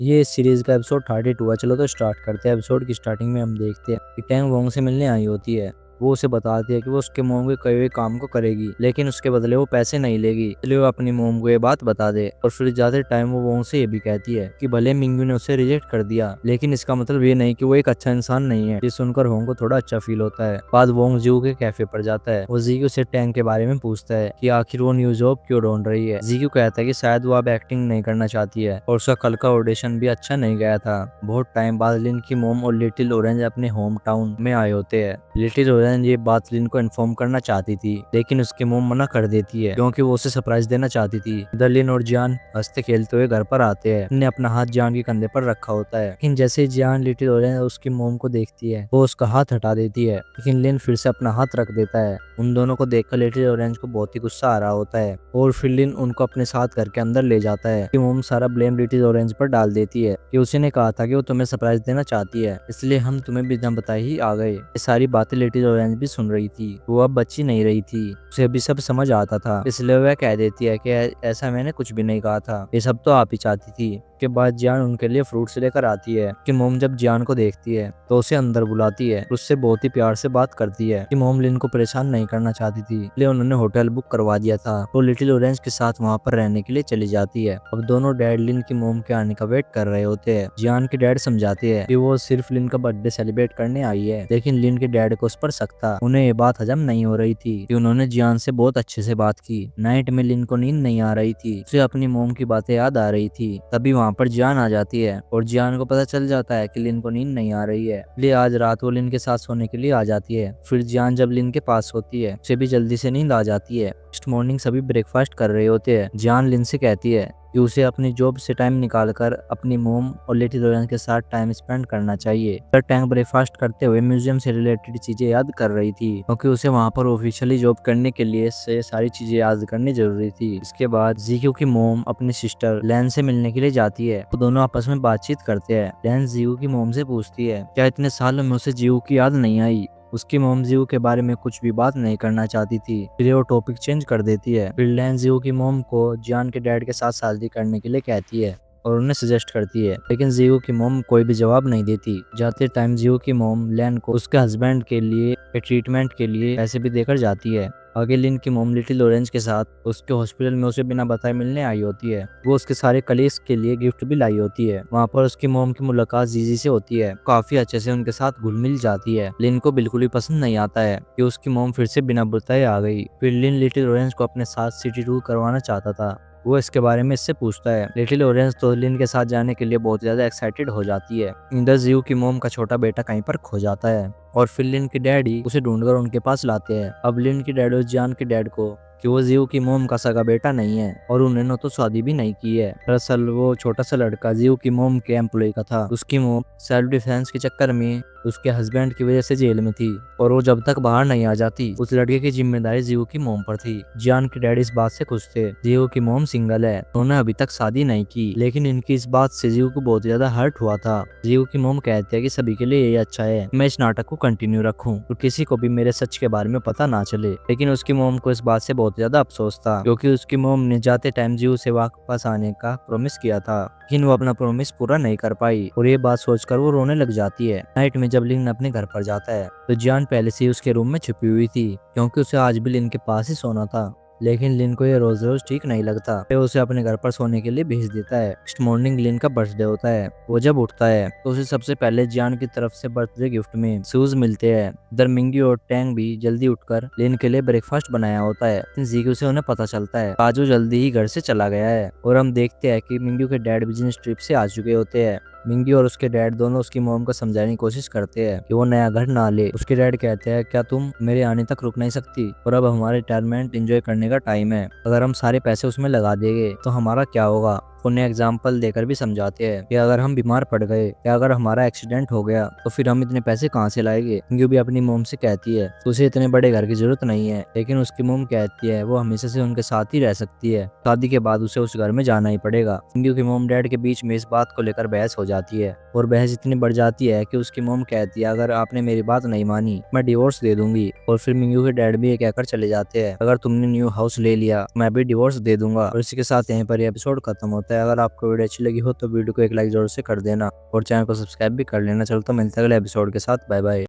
ये सीरीज का एपिसोड 32 है। चलो तो स्टार्ट करते हैं। एपिसोड की स्टार्टिंग में हम देखते हैं कि टैंग वोंग से मिलने आई होती है। वो उसे बताती है कि वो उसके मोम के कहे हुए काम को करेगी, लेकिन उसके बदले वो पैसे नहीं लेगी। इसलिए वो अपनी मोम को ये बात बता दे। और फिर जाते टाइम वो वोंग से ये भी कहती है कि भले मिंगू ने उसे रिजेक्ट कर दिया, लेकिन इसका मतलब ये नहीं कि वो एक अच्छा इंसान नहीं है। ये सुनकर वोंग को थोड़ा अच्छा फील होता है। बाद वोंग जीऊ के कैफे पर जाता है। वो जीक्यू से टैंग के बारे में पूछता है कि आखिर वो न्यू जॉब क्यों ढूंढ रही है। जीक्यू कहता है कि शायद वो अब एक्टिंग नहीं करना चाहती है और उसका कल का ऑडिशन भी अच्छा नहीं गया था। बहुत टाइम बाद लिन की मोम और लिटिल ऑरेंज अपने होम टाउन में आए होते हैं। लिटिल ऑरेंज ये बात लिन को इन्फॉर्म करना चाहती थी, लेकिन उसकी मोम मना कर देती है क्योंकि वो उसे सरप्राइज देना चाहती थी। इधर लिन और जियान हंसते खेलते हुए घर पर आते हैं। ने अपना हाथ जियान के कंधे पर रखा होता है, लेकिन जैसे ही जियान लिटिल ऑरेंज और उसकी मोम को देखती है वो उसका हाथ हटा देती है, लेकिन लिन फिर से अपना हाथ रख देता है। उन दोनों को देखकर लिटिल ऑरेंज को बहुत ही गुस्सा आ रहा होता है और फिर लिन उनको अपने साथ घर के अंदर ले जाता है। कि मोम सारा ब्लेम लिटिल ऑरेंज पर डाल देती है कि उसी ने कहा था कि वो तुम्हें सरप्राइज देना चाहती है, इसलिए हम तुम्हें बिना बताए ही आ गए। ये सारी बातें लिटिल ऑरेंज भी सुन रही थी। वो अब बच्ची नहीं रही थी, उसे अभी सब समझ आता था, इसलिए वह कह देती है कि ऐसा मैंने कुछ भी नहीं कहा था, ये सब तो आप ही चाहती थी। के बाद जियान उनके लिए फ्रूट्स लेकर आती है। कि मोम जब जियान को देखती है तो उसे अंदर बुलाती है, उससे बहुत ही प्यार से बात करती है। कि मोम लिन को परेशान नहीं करना चाहती थी, इसलिए उन्होंने होटल बुक करवा दिया था। तो लिटिल ऑरेंज के साथ वहाँ पर रहने के लिए चली जाती है। अब दोनों डैड लिन की मोम के आने का वेट कर रहे होते हैं। जियान के डैड समझाते हैं कि वो सिर्फ लिन का बर्थडे सेलिब्रेट करने आई है, लेकिन लिन के डैड को उस पर शक था। उन्हें ये बात हजम नहीं हो रही थी कि उन्होंने जियान से बहुत अच्छे से बात की। नाइट में लिन को नींद नहीं आ रही थी, उसे अपनी मोम की बातें याद आ रही थी। तभी वहाँ पर जियान आ जाती है और जियान को पता चल जाता है कि लिन को नींद नहीं आ रही है, इसलिए आज रात वो लिन के साथ सोने के लिए आ जाती है। फिर जियान जब लिन के पास होती है उसे भी जल्दी से नींद आ जाती है। नेक्स्ट मॉर्निंग सभी ब्रेकफास्ट कर रहे होते हैं। जियान लिन से कहती है कि उसे अपनी जॉब से टाइम निकालकर अपनी मोम और लिटिल ऑरेंज के साथ टाइम स्पेंड करना चाहिए। पर टैंग ब्रेकफास्ट करते हुए म्यूजियम से रिलेटेड चीजें याद कर रही थी, क्योंकि उसे वहां पर ऑफिशियली जॉब करने के लिए से सारी चीजें याद करनी जरूरी थी। इसके बाद जीक्यू की मोम अपनी सिस्टर लैन से मिलने के लिए जाती है। वो दोनों आपस में बातचीत करते हैं। लैन जीक्यू की मोम से पूछती है क्या इतने सालों में उसे जीक्यू की याद नहीं आई। उसकी मोम जीव के बारे में कुछ भी बात नहीं करना चाहती थी, फिर वो टॉपिक चेंज कर देती है। फिर लैन जीव की मोम को जियान के डैड के साथ शादी करने के लिए कहती है और उन्हें सजेस्ट करती है, लेकिन जीव की मोम कोई भी जवाब नहीं देती। जाते टाइम जीव की मोम लैन को उसके हस्बैंड के लिए ट्रीटमेंट के लिए पैसे भी देकर जाती है। आगे लिन की मोम लिटिल ऑरेंज के साथ उसके हॉस्पिटल में उसे बिना बताए मिलने आई होती है। वो उसके सारे कलीग्स के लिए गिफ्ट भी लाई होती है। वहाँ पर उसकी मोम की मुलाकात जीजी से होती है। काफी अच्छे से उनके साथ घुल मिल जाती है। लिन को बिल्कुल भी पसंद नहीं आता है कि उसकी मोम फिर से बिना बताए आ गई। फिर लिन लिटिल ऑरेंज को अपने साथ सिटी टूर करवाना चाहता था। वो इसके बारे में इससे पूछता है। लिटिल ऑरेंज तो लिन के साथ जाने के लिए बहुत ज्यादा एक्साइटेड हो जाती है। इंदर जीव की मोम का छोटा बेटा कहीं पर खो जाता है और फिर लिन के डैडी उसे ढूंढकर उनके पास लाते हैं। अब लिन के डैड और जियान के डैड को कि वो जीव की मोम का सगा बेटा नहीं है और उन्होंने तो शादी भी नहीं की है। दरअसल वो छोटा सा लड़का जीव की मोम के एम्प्लॉय का था। उसकी मोम सेल्फ डिफेंस के चक्कर में उसके हस्बैंड की वजह से जेल में थी और वो जब तक बाहर नहीं आ जाती उस लड़के की जिम्मेदारी जीव की मोम पर थी। जियान के डैडी इस बात से खुश थे। जीव की मोम सिंगल है, उन्होंने अभी तक शादी नहीं की, लेकिन इनकी इस बात से जीव को बहुत ज्यादा हर्ट हुआ था। जीव की मोम कहती है कि सभी के लिए यही अच्छा है मैं इस नाटक को कंटिन्यू रखूं और किसी को भी मेरे सच के बारे में पता ना चले। लेकिन उसकी मोम को इस बात से बहुत ज्यादा अफसोस था, क्योंकि उसकी मोम ने जाते टाइम जीव से वापस आने का प्रॉमिस किया था, लेकिन वो अपना प्रॉमिस पूरा नहीं कर पाई और ये बात सोचकर वो रोने लग जाती है। नाइट में जब लिन अपने घर पर जाता है तो जियान पहले से ही उसके रूम में छुपी हुई थी, क्योंकि उसे आज भी लिन के पास ही सोना था। लेकिन लिन को ये रोज रोज ठीक नहीं लगता, वो उसे अपने घर पर सोने के लिए भेज देता है। नेक्स्ट मॉर्निंग लिन का बर्थडे होता है। वो जब उठता है तो उसे सबसे पहले जियान की तरफ से बर्थडे गिफ्ट में शूज मिलते हैं। इधर मिंगी और टैंग भी जल्दी उठकर लिन के लिए ब्रेकफास्ट बनाया होता है। जीक्यू से उन्हें पता चलता है काजू जल्दी ही घर से चला गया है और हम देखते हैं कि मिंगी के डैड बिजनेस ट्रिप से आ चुके होते हैं। मिंगी और उसके डैड दोनों उसकी मोम को समझाने की कोशिश करते हैं कि वो नया घर ना ले। उसके डैड कहते हैं क्या तुम मेरे आने तक रुक नहीं सकती, और अब हमारे रिटायरमेंट एंजॉय करने का टाइम है, अगर हम सारे पैसे उसमें लगा देंगे तो हमारा क्या होगा। उन्हें एग्जाम्पल देकर भी समझाते हैं कि अगर हम बीमार पड़ गए या अगर हमारा एक्सीडेंट हो गया तो फिर हम इतने पैसे कहाँ से लाएंगे। मिंगी भी अपनी मोम से कहती है तो उसे इतने बड़े घर की जरूरत नहीं है, लेकिन उसकी मोम कहती है वो हमेशा से उनके साथ ही रह सकती है, शादी के बाद उसे उस घर में जाना ही पड़ेगा। मिंगी की मोम डैड के बीच में इस बात को लेकर बहस हो जाती है और बहस इतनी बढ़ जाती है कि उसकी मोम कहती है अगर आपने मेरी बात नहीं मानी मैं डिवोर्स दे दूंगी। और फिर मिंगी के डैड भी ये कहकर चले जाते हैं अगर तुमने न्यू हाउस ले लिया मैं भी डिवोर्स दे दूंगा। और इसी के साथ यहीं पर एपिसोड खत्म होता है। जाता है। अगर आपको वीडियो अच्छी लगी हो तो वीडियो को एक लाइक जरूर से कर देना और चैनल को सब्सक्राइब भी कर लेना। चलो तो मिलते हैं अगले एपिसोड के साथ। Bye bye.